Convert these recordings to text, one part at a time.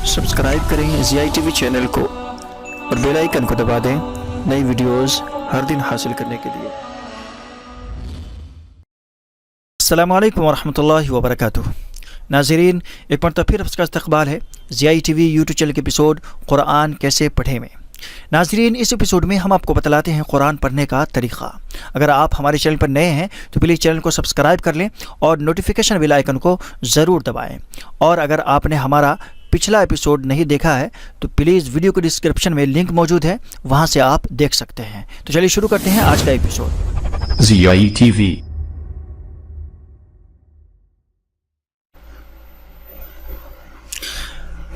Subscribe करें ज़ियाई TV channel को और बेल आइकन को दबा दें नई वीडियोस हर दिन हासिल करने के लिए। अस्सलामु अलैकुम वरहमतुल्लाहि वबरकातुहू। नाज़रीन, एक मरतबा फिर आपका इस्तक़बाल है ज़ियाई टीवी यूट्यूब चैनल के एपिसोड कुरान कैसे पढ़ें में। नाज़रीन, इस एपिसोड में हम आपको बतलाते हैं कुरान पढ़ने का तरीक़ा। अगर आप हमारे चैनल पर नए हैं तो प्लीज़ चैनल को सब्सक्राइब कर लें और नोटिफिकेशन बेल आइकन को ज़रूर दबाएं। और अगर आपने हमारा पिछला एपिसोड नहीं देखा है तो प्लीज़ वीडियो के डिस्क्रिप्शन में लिंक मौजूद है, वहाँ से आप देख सकते हैं। तो चलिए शुरू करते हैं आज का एपिसोड। ज़ियाई टीवी।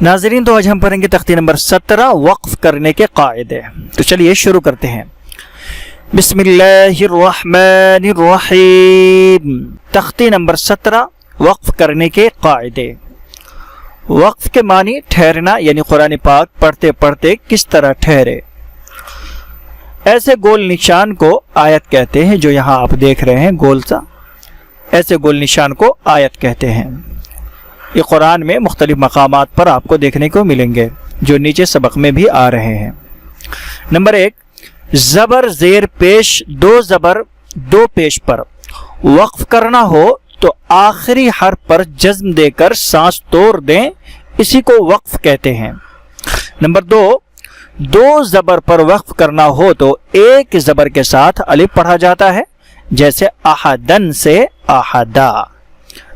नाज़रीन, तो आज हम पढ़ेंगे तख्ती नंबर 17 वक्फ करने के कायदे। तो चलिए शुरू करते हैं। बिस्मिल्लाहिर्रहमानिर्रहीम। तख्ती नंबर 17 वक्फ करने के कायदे। वक्फ के मानी ठहरना, यानी कुरान पाक पढ़ते पढ़ते किस तरह ठहरे। ऐसे गोल निशान को आयत कहते हैं, जो यहाँ आप देख रहे हैं गोल सा, ऐसे गोल निशान को आयत कहते हैं। ये कुरान में मुख्तलिफ मकामात पर आपको देखने को मिलेंगे, जो नीचे सबक में भी आ रहे हैं। नंबर 1, ज़बर ज़ेर पेश, दो ज़बर दो पेश पर वक्फ करना हो तो आखिरी हर्फ पर जज्म देकर सांस तोड़ दें, इसी को वक्फ कहते हैं। नंबर 2, दो ज़बर पर वक्फ करना हो तो एक ज़बर के साथ अलिफ पढ़ा जाता है, जैसे अहदन से अहदा।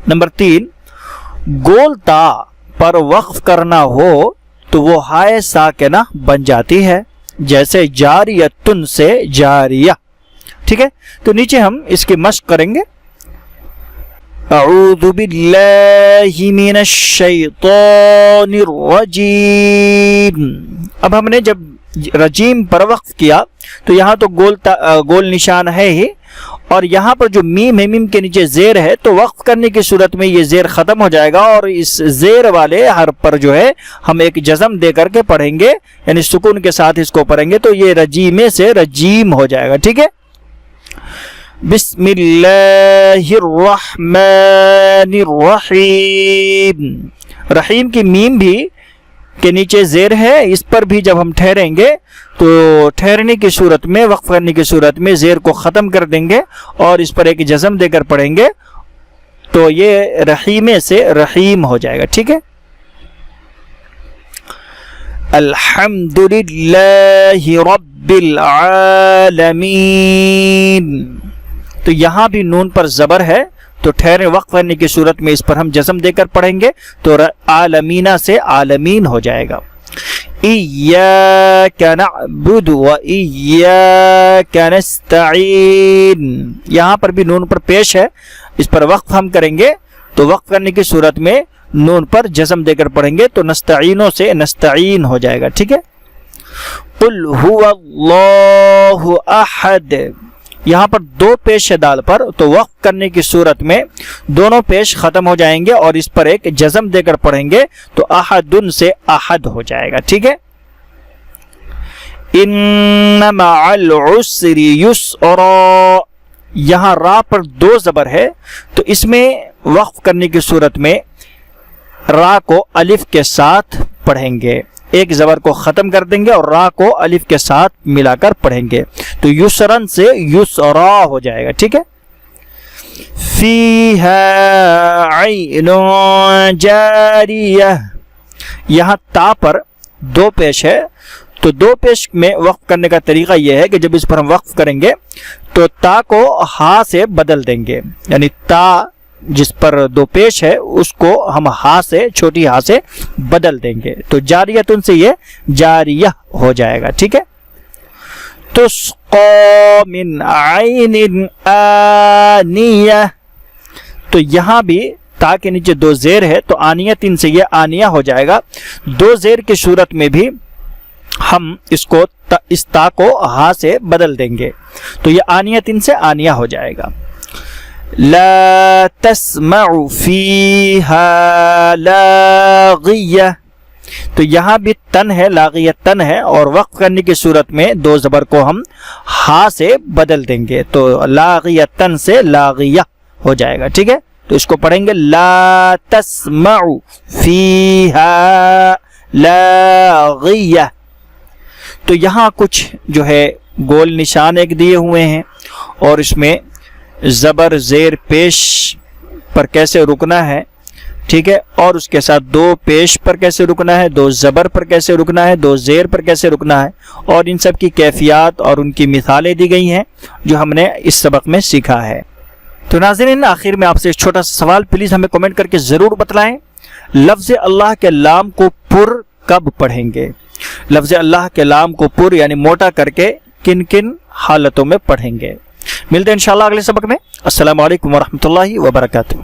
नंबर 3, गोल ता पर वक्फ करना हो तो वो हाय साकिना बन जाती है, जैसे जारियतुन से जारिया। ठीक है, तो नीचे हम इसकी मश्क करेंगे। अऊज़ु बिल्लाहि मिनश शैतानिर रजीम। अब हमने जब रजीम पर वक्फ किया तो यहाँ तो गोल निशान है ही, और यहाँ पर जो मीम है, मीम के नीचे ज़ेर है, तो वक्फ करने की सूरत में ये ज़ेर ख़त्म हो जाएगा और इस ज़ेर वाले हर्फ पर जो है हम एक जज़म दे करके पढ़ेंगे, यानी सुकून के साथ इसको पढ़ेंगे, तो ये रजीमे से रजीम हो जाएगा। ठीक है, बिस्मिल्लाहिर्रहमानिर्रहीम। रहीम की मीम भी के नीचे ज़ेर है, इस पर भी जब हम ठहरेंगे तो ठहरने की सूरत में, वक्फ करने की सूरत में ज़ेर को ख़त्म कर देंगे और इस पर एक जज़म देकर पढ़ेंगे, तो ये रहीमे से रहीम हो जाएगा। ठीक है, अल्हम्दुलिल्लाहि रब्बिल आलमीन। तो यहाँ भी नून पर ज़बर है, तो ठहरे वक्फ करने की सूरत में इस पर हम जज़म देकर पढ़ेंगे, तो आलमीना से आलमीन हो जाएगा। इय्याका नअबुदु व इय्याका नस्तईन। यहाँ पर भी नून पर पेश है, इस पर वक्फ हम करेंगे, तो वक्फ करने की सूरत में नून पर जज़म देकर पढ़ेंगे, तो नस्तईनों से नस्तईन हो जाएगा। ठीक है, कुल हुवल्लाहु अहद। यहाँ पर दो पेश है दाल पर, तो वक्फ करने की सूरत में दोनों पेश खत्म हो जाएंगे और इस पर एक जज़म देकर पढ़ेंगे, तो अहदुन से अहद हो जाएगा। ठीक है, इन्ना मअल उस्रि युस्रा। यहाँ रा पर दो ज़बर है, तो इसमें वक्फ करने की सूरत में रा को अलिफ के साथ पढ़ेंगे, एक ज़बर को ख़त्म कर देंगे और रा को अलिफ के साथ मिलाकर पढ़ेंगे, तो युसरन से युसरा हो जाएगा। ठीक है, फीहा ऐनुन जारिया। यहाँ ता पर दो पेश है, तो दो पेश में वक्फ करने का तरीका यह है कि जब इस पर हम वक्फ करेंगे तो ता को हा से बदल देंगे, यानी ता जिस पर दो पेश है उसको हम हा से, छोटी हा से बदल देंगे, तो जारियतुन से ये जारिया हो जाएगा। ठीक है, तुस्क़ा मिन ऐनिन आनिया। तो यहाँ भी ता के नीचे दो ज़ेर है, तो आनियतिन से ये आनिया हो जाएगा। दो ज़ेर की सूरत में भी हम इसको इस ता को हा से बदल देंगे, तो ये आनियतिन से आनिया हो जाएगा। ला तस्मउ फीहा लागिया। तो यहाँ भी तन है, लागिया तन है, और वक्फ करने की सूरत में दो ज़बर को हम हा से बदल देंगे, तो लागिया तन से लागिया हो जाएगा। ठीक है, तो इसको पढ़ेंगे ला तस्मउ फीहा لاغیہ. تو یہاں کچھ جو ہے گول نشان ایک دیے ہوئے ہیں اور اس میں زبر زیر پیش پر کیسے رکنا ہے، ٹھیک ہے، اور اس کے ساتھ دو پیش پر کیسے رکنا ہے، دو زبر پر کیسے رکنا ہے، دو زیر پر کیسے رکنا ہے، اور ان سب کی کیفیات اور ان کی مثالیں دی گئی ہیں جو ہم نے اس سبق میں سیکھا ہے. تو ناظرین، آخر میں آپ سے ایک چھوٹا سا سوال، پلیز ہمیں کمنٹ کر کے ضرور بتلائیں، لفظ اللہ کے لام کو پر کب پڑھیں گے؟ لفظ اللہ کے لام کو پر یعنی موٹا کر کے کن کن حالتوں میں پڑھیں گے؟ ملتے ہیں انشاءاللہ اگلے سبق میں. السلام علیکم ورحمۃ اللہ وبرکاتہ.